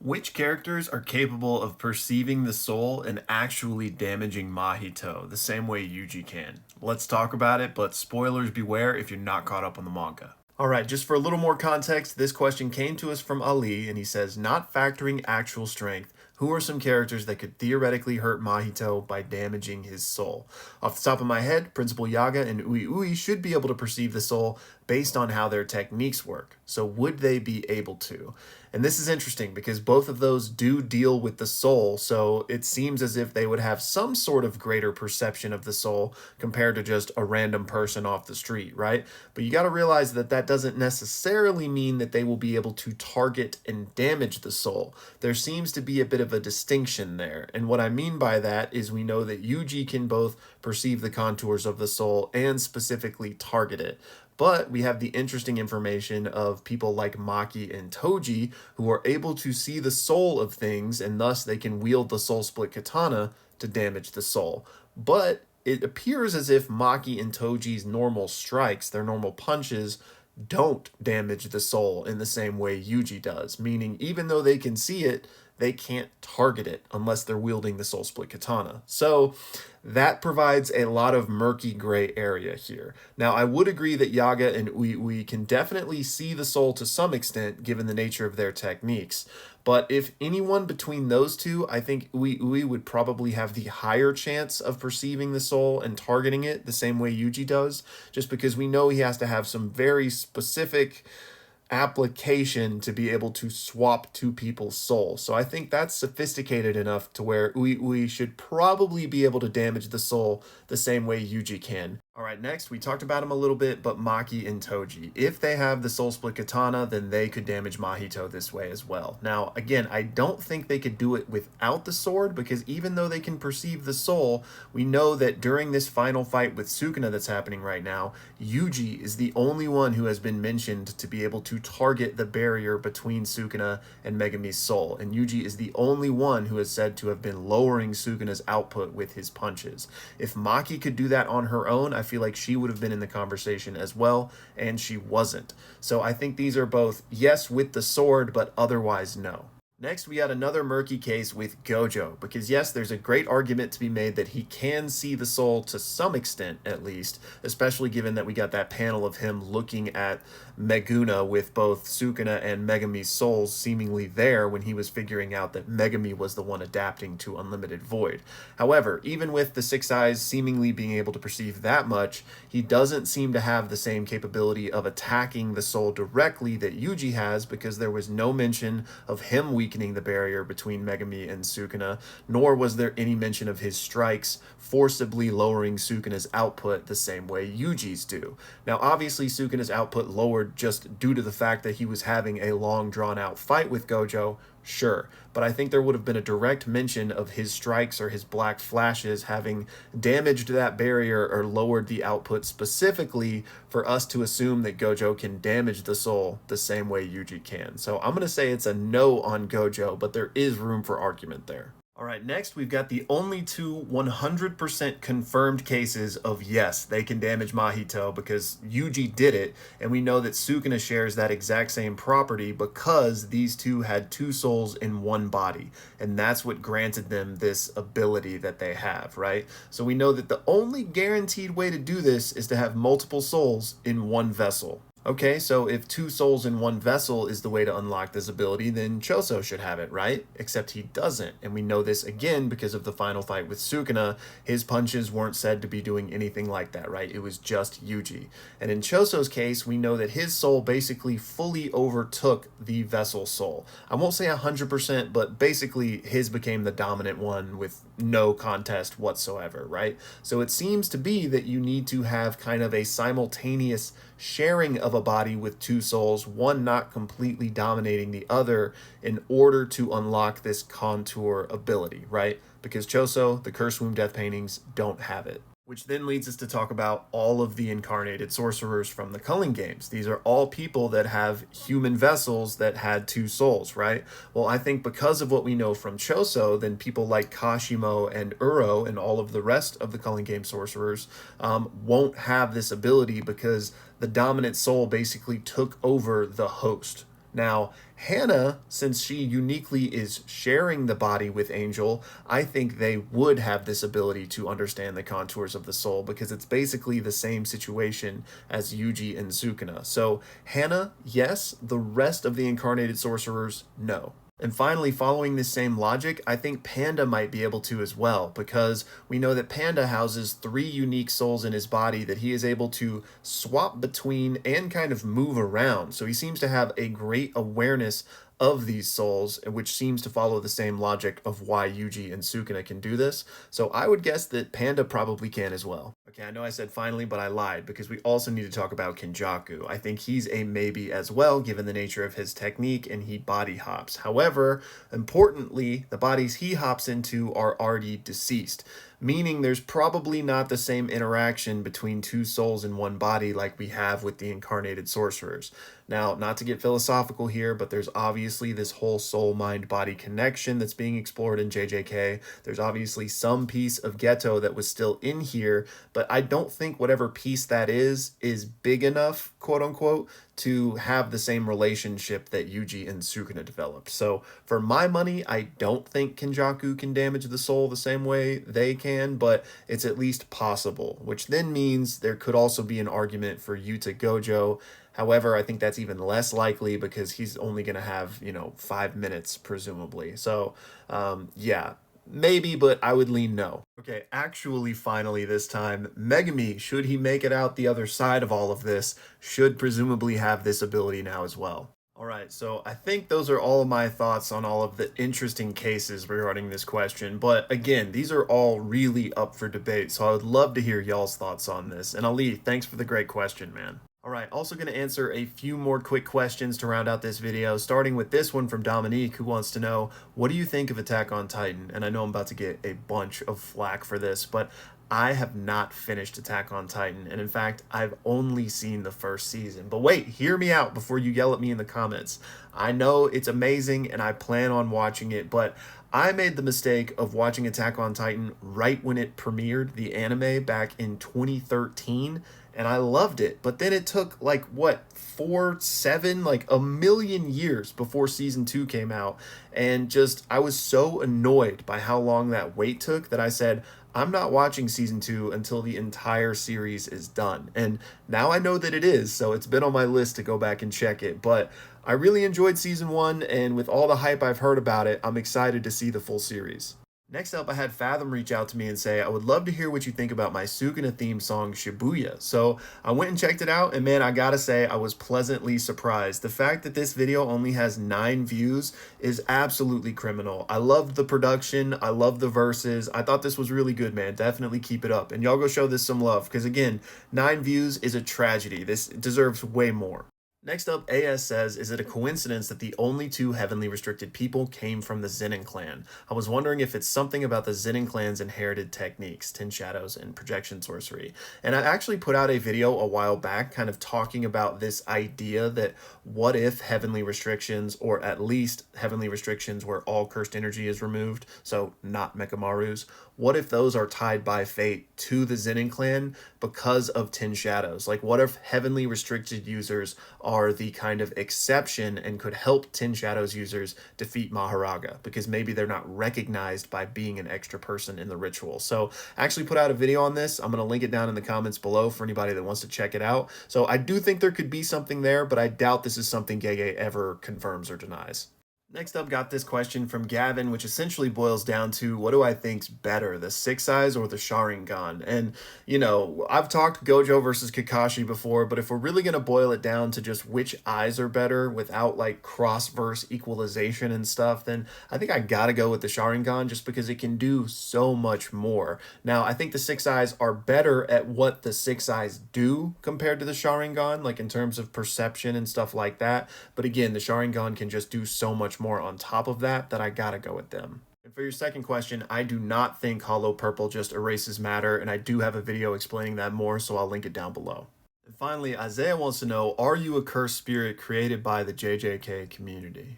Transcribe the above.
Which characters are capable of perceiving the soul and actually damaging Mahito the same way Yuji can? Let's talk about it, but spoilers beware if you're not caught up on the manga. All right, just for a little more context, this question came to us from Ali, and he says, not factoring actual strength, who are some characters that could theoretically hurt Mahito by damaging his soul? Off the top of my head, Principal Yaga and Ui Ui should be able to perceive the soul based on how their techniques work. So would they be able to? And this is interesting because both of those do deal with the soul, so it seems as if they would have some sort of greater perception of the soul compared to just a random person off the street, right? But you got to realize that that doesn't necessarily mean that they will be able to target and damage the soul. There seems to be a bit of a distinction there. And what I mean by that is we know that Yuji can both perceive the contours of the soul and specifically target it. But we have the interesting information of people like Maki and Toji who are able to see the soul of things, and thus they can wield the soul split katana to damage the soul. But it appears as if Maki and Toji's normal strikes, their normal punches, don't damage the soul in the same way Yuji does, meaning even though they can see it, they can't target it unless they're wielding the soul split katana. So that provides a lot of murky gray area here. Now, I would agree that Yaga and Ui Ui can definitely see the soul to some extent given the nature of their techniques. But if anyone between those two, I think Ui Ui would probably have the higher chance of perceiving the soul and targeting it the same way Yuji does, just because we know he has to have some very specific application to be able to swap two people's souls. So I think that's sophisticated enough to where Ui Ui should probably be able to damage the soul the same way Yuji can. All right, next, we talked about him a little bit, but Maki and Toji. If they have the soul split katana, then they could damage Mahito this way as well. Now, again, I don't think they could do it without the sword, because even though they can perceive the soul, we know that during this final fight with Sukuna that's happening right now, Yuji is the only one who has been mentioned to be able to target the barrier between Sukuna and Megami's soul, and Yuji is the only one who is said to have been lowering Sukuna's output with his punches. If Maki could do that on her own, I feel like she would have been in the conversation as well, and she wasn't. So I think these are both yes with the sword, but otherwise no. Next, we had another murky case with Gojo, because yes, there's a great argument to be made that he can see the soul to some extent, at least, especially given that we got that panel of him looking at Meguna with both Sukuna and Megami's souls seemingly there when he was figuring out that Megami was the one adapting to Unlimited Void. However, even with the six eyes seemingly being able to perceive that much, he doesn't seem to have the same capability of attacking the soul directly that Yuji has, because there was no mention of him weakening the barrier between Megami and Sukuna, nor was there any mention of his strikes forcibly lowering Sukuna's output the same way Yuji's do. Now, obviously, Sukuna's output lowered just due to the fact that he was having a long, drawn-out fight with Gojo, sure, but I think there would have been a direct mention of his strikes or his black flashes having damaged that barrier or lowered the output specifically for us to assume that Gojo can damage the soul the same way Yuji can. So I'm going to say it's a no on Gojo, but there is room for argument there. All right, next we've got the only two 100% confirmed cases of yes, they can damage Mahito because Yuji did it, and we know that Sukuna shares that exact same property because these two had two souls in one body, and that's what granted them this ability that they have, right? So we know that the only guaranteed way to do this is to have multiple souls in one vessel. Okay, so if two souls in one vessel is the way to unlock this ability, then Choso should have it, right? Except he doesn't, and we know this again because of the final fight with Sukuna. His punches weren't said to be doing anything like that, right? It was just Yuji. And in Choso's case, we know that his soul basically fully overtook the vessel soul. I won't say 100%, but basically his became the dominant one with no contest whatsoever, right? So it seems to be that you need to have kind of a simultaneous sharing of a body with two souls, one not completely dominating the other, in order to unlock this contour ability, right? Because Choso, the Curse Womb Death Paintings, don't have it. Which then leads us to talk about all of the incarnated sorcerers from the Culling games. These are all people that have human vessels that had two souls, right? Well, I think because of what we know from Choso, then people like Kashimo and Uro and all of the rest of the Culling game sorcerers won't have this ability because the dominant soul basically took over the host. Now, Hannah, since she uniquely is sharing the body with Angel, I think they would have this ability to understand the contours of the soul because it's basically the same situation as Yuji and Sukuna. So, Hannah, yes. The rest of the incarnated sorcerers, no. And finally, following this same logic, I think Panda might be able to as well, because we know that Panda houses 3 unique souls in his body that he is able to swap between and kind of move around. So he seems to have a great awareness of these souls, which seems to follow the same logic of why Yuji and Sukuna can do this. So I would guess that Panda probably can as well. Okay, I know I said finally, but I lied because we also need to talk about Kenjaku. I think he's a maybe as well, given the nature of his technique, and he body hops. However, importantly, the bodies he hops into are already deceased, meaning there's probably not the same interaction between 2 souls in one body like we have with the incarnated sorcerers. Now, not to get philosophical here, but there's obviously this whole soul-mind-body connection that's being explored in JJK. There's obviously some piece of Ghetto that was still in here, but I don't think whatever piece that is big enough, quote unquote, to have the same relationship that Yuji and Sukuna developed. So for my money, I don't think Kenjaku can damage the soul the same way they can, but it's at least possible, which then means there could also be an argument for Yuta Gojo. However, I think that's even less likely because he's only going to have, 5 minutes, presumably. So, yeah, maybe, but I would lean no. Okay, actually, finally, this time, Megami, should he make it out the other side of all of this, should presumably have this ability now as well. All right, so I think those are all of my thoughts on all of the interesting cases regarding this question. But again, these are all really up for debate, so I would love to hear y'all's thoughts on this. And Ali, thanks for the great question, man. All right, also going to answer a few more quick questions to round out this video, starting with this one from Dominique, who wants to know, what do you think of Attack on Titan? And I know I'm about to get a bunch of flack for this, but I have not finished Attack on Titan, and in fact, I've only seen the first season. But wait, hear me out before you yell at me in the comments. I know it's amazing, and I plan on watching it, but I made the mistake of watching Attack on Titan right when it premiered, the anime, back in 2013, and I loved it. But then it took, like, what, 4, 7, like a million years before season 2 came out, and just, I was so annoyed by how long that wait took that I said, I'm not watching season 2 until the entire series is done. And now I know that it is, so it's been on my list to go back and check it. But I really enjoyed season 1, and with all the hype I've heard about it, I'm excited to see the full series. Next up, I had Fathom reach out to me and say, I would love to hear what you think about my Sukuna theme song, Shibuya. So I went and checked it out, and man, I gotta say, I was pleasantly surprised. The fact that this video only has 9 views is absolutely criminal. I loved the production, I loved the verses, I thought this was really good, man. Definitely keep it up. And y'all go show this some love, because again, 9 views is a tragedy. This deserves way more. Next up, AS says, is it a coincidence that the only 2 heavenly restricted people came from the Zenin clan? I was wondering if it's something about the Zenin clan's inherited techniques, Tin Shadows and projection sorcery. And I actually put out a video a while back kind of talking about this idea that what if heavenly restrictions, or at least heavenly restrictions where all cursed energy is removed, so not Mechamaru's, what if those are tied by fate to the Zenin clan because of Tin Shadows? Like, what if heavenly restricted users are the kind of exception and could help Tin Shadows users defeat Maharaga because maybe they're not recognized by being an extra person in the ritual? So I actually put out a video on this. I'm going to link it down in the comments below for anybody that wants to check it out. So I do think there could be something there, but I doubt this is something Gege ever confirms or denies. Next up, got this question from Gavin, which essentially boils down to, what do I think's better, the 6 eyes or the Sharingan? And, I've talked Gojo versus Kakashi before, but if we're really going to boil it down to just which eyes are better without, like, cross-verse equalization and stuff, then I think I gotta go with the Sharingan just because it can do so much more. Now, I think the 6 eyes are better at what the 6 eyes do compared to the Sharingan, like in terms of perception and stuff like that. But again, the Sharingan can just do so much more on top of that I gotta go with them. And for your second question, I do not think Hollow Purple just erases matter, and I do have a video explaining that more, so I'll link it down below. And finally, Isaiah wants to know, are you a cursed spirit created by the JJK community?